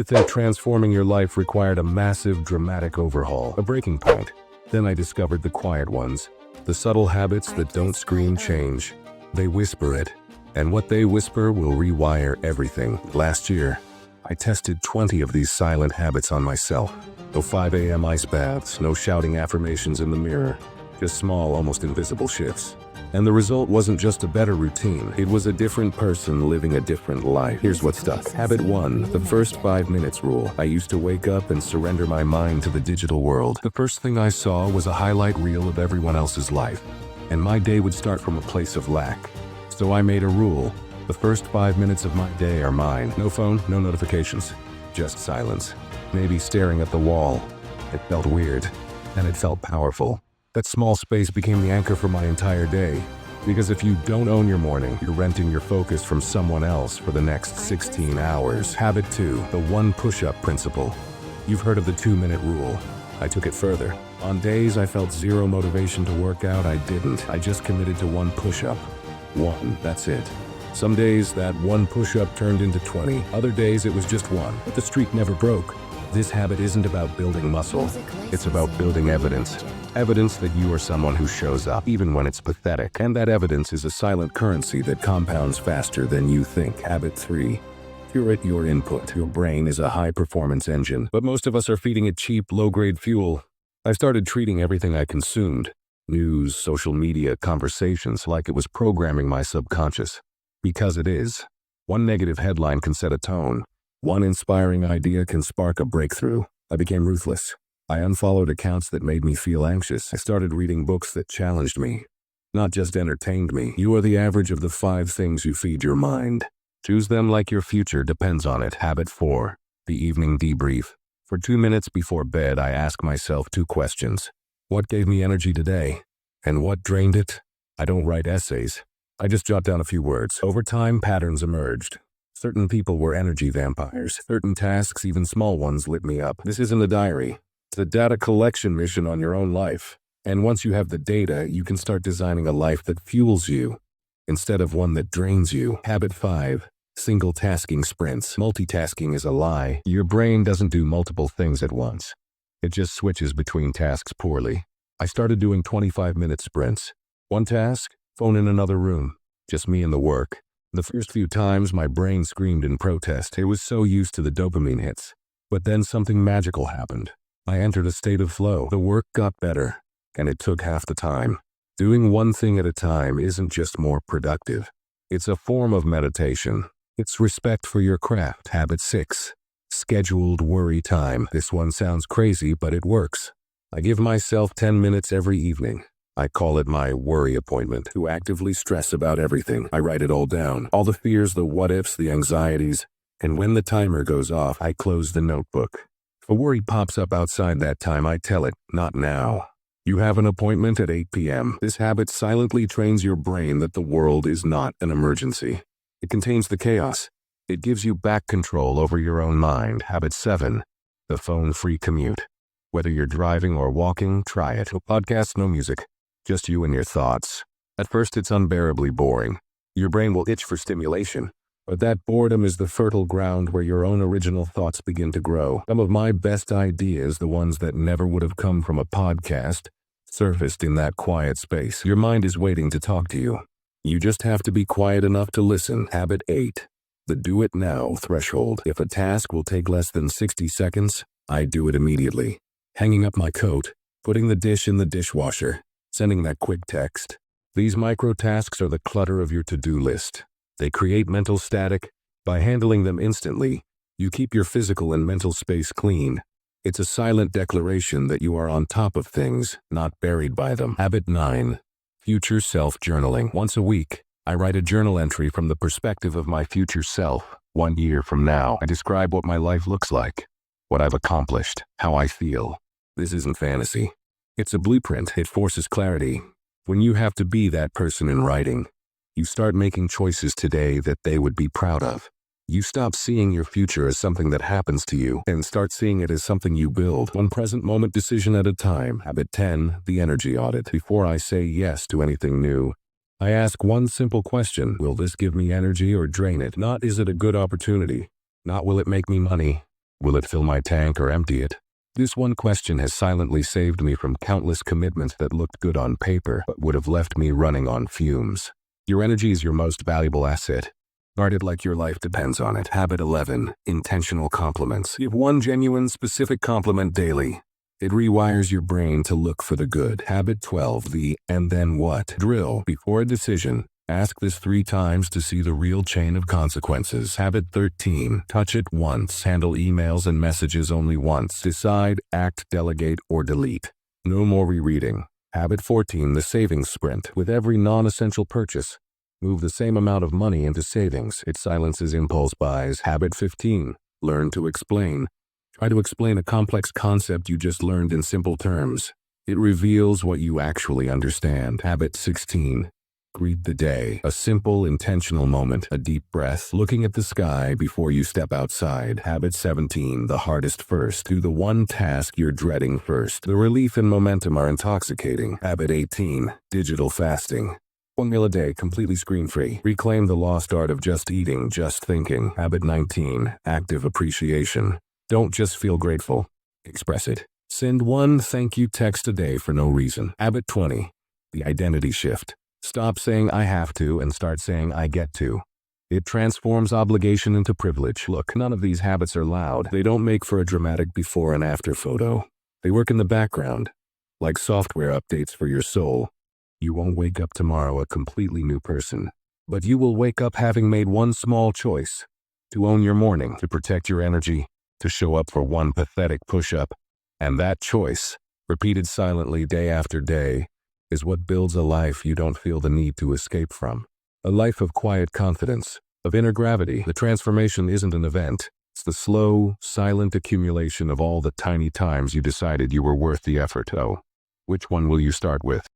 That transforming your life required a massive, dramatic overhaul, a breaking point. Then I discovered the quiet ones, the subtle habits that don't scream change. They whisper it, and what they whisper will rewire everything. Last year, I tested 20 of these silent habits on myself. No 5 a.m. ice baths, no shouting affirmations in the mirror, just small, almost invisible shifts. And the result wasn't just a better routine, it was a different person living a different life. Here's what stuck. Habit 1, the first 5 minutes rule. I used to wake up and surrender my mind to the digital world. The first thing I saw was a highlight reel of everyone else's life, and my day would start from a place of lack. So I made a rule. The first 5 minutes of my day are mine. No phone, no notifications, just silence. Maybe staring at the wall. It felt weird, and it felt powerful. That small space became the anchor for my entire day. Because if you don't own your morning, you're renting your focus from someone else for the next 16 hours. Habit 2, the 1 push-up principle. You've heard of the 2-minute rule. I took it further. On days I felt zero motivation to work out, I didn't. I just committed to 1 push-up. 1, that's it. Some days that 1 push-up turned into 20. Other days it was just 1, but the streak never broke. This habit isn't about building muscle. It's about building evidence. Evidence that you are someone who shows up, even when it's pathetic. And that evidence is a silent currency that compounds faster than you think. Habit 3. Curate your input. Your brain is a high-performance engine, but most of us are feeding it cheap, low-grade fuel. I started treating everything I consumed, news, social media, conversations, like it was programming my subconscious. Because it is. 1 negative headline can set a tone. 1 inspiring idea can spark a breakthrough. I became ruthless. I unfollowed accounts that made me feel anxious. I started reading books that challenged me, not just entertained me. You are the average of the 5 things you feed your mind. Choose them like your future depends on it. Habit 4, the evening debrief. For 2 minutes before bed, I ask myself 2 questions. What gave me energy today? And what drained it? I don't write essays. I just jot down a few words. Over time, patterns emerged. Certain people were energy vampires. Certain tasks, even small ones, lit me up. This isn't a diary. It's a data collection mission on your own life. And once you have the data, you can start designing a life that fuels you, instead of one that drains you. Habit 5, single tasking sprints. Multitasking is a lie. Your brain doesn't do multiple things at once. It just switches between tasks poorly. I started doing 25-minute sprints. 1 task, phone in another room. Just me and the work. The first few times, my brain screamed in protest. It was so used to the dopamine hits. But then something magical happened. I entered a state of flow. The work got better, and it took half the time. Doing 1 thing at a time isn't just more productive. It's a form of meditation. It's respect for your craft. Habit 6, scheduled worry time. This one sounds crazy, but it works. I give myself 10 minutes every evening. I call it my worry appointment. To actively stress about everything. I write it all down. All the fears, the what-ifs, the anxieties. And when the timer goes off, I close the notebook. If a worry pops up outside that time, I tell it, not now. You have an appointment at 8 p.m. This habit silently trains your brain that the world is not an emergency. It contains the chaos. It gives you back control over your own mind. Habit 7, the phone-free commute. Whether you're driving or walking, try it. No podcast, no music. Just you and your thoughts. At first, it's unbearably boring. Your brain will itch for stimulation. But that boredom is the fertile ground where your own original thoughts begin to grow. Some of my best ideas, the ones that never would have come from a podcast, surfaced in that quiet space. Your mind is waiting to talk to you. You just have to be quiet enough to listen. Habit 8, the do it now threshold. If a task will take less than 60 seconds, I do it immediately. Hanging up my coat, putting the dish in the dishwasher, sending that quick text. These micro tasks are the clutter of your to-do list. They create mental static. By handling them instantly, you keep your physical and mental space clean. It's a silent declaration that you are on top of things, not buried by them. Habit 9, future self journaling. Once a week, I write a journal entry from the perspective of my future self. 1 year from now, I describe what my life looks like, what I've accomplished, how I feel. This isn't fantasy. It's a blueprint. It forces clarity. When you have to be that person in writing, you start making choices today that they would be proud of. You stop seeing your future as something that happens to you and start seeing it as something you build, 1 present moment decision at a time. Habit 10, the energy audit. Before I say yes to anything new, I ask 1 simple question. Will this give me energy or drain it? Not is it a good opportunity? Not will it make me money? Will it fill my tank or empty it? This one question has silently saved me from countless commitments that looked good on paper but would have left me running on fumes. Your energy is your most valuable asset. Guard it like your life depends on it. Habit 11. Intentional compliments. Give one genuine, specific compliment daily. It rewires your brain to look for the good. Habit 12. The "and then what" drill. Before a decision, ask this 3 times to see the real chain of consequences. Habit 13. Touch it once. Handle emails and messages only once. Decide, act, delegate, or delete. No more rereading. Habit 14. The savings sprint. With every non-essential purchase, move the same amount of money into savings. It silences impulse buys. Habit 15. Learn to explain. Try to explain a complex concept you just learned in simple terms. It reveals what you actually understand. Habit 16. Greet the day. A simple, intentional moment, a deep breath, looking at the sky before you step outside. Habit 17. The hardest first. Do the one task you're dreading first. The relief and momentum are intoxicating. Habit 18. Digital fasting. 1 meal a day, completely screen-free. Reclaim the lost art of just eating, just thinking. Habit 19. Active appreciation. Don't just feel grateful. Express it. Send one thank you text a day for no reason. Habit 20. The identity shift. Stop saying "I have to" and start saying "I get to." It transforms obligation into privilege. Look, none of these habits are loud. They don't make for a dramatic before and after photo. They work in the background, like software updates for your soul. You won't wake up tomorrow a completely new person, but you will wake up having made one small choice: to own your morning, to protect your energy, to show up for one pathetic push-up. And that choice, repeated silently day after day, is what builds a life you don't feel the need to escape from. A life of quiet confidence, of inner gravity. The transformation isn't an event. It's the slow, silent accumulation of all the tiny times you decided you were worth the effort. Oh, which one will you start with?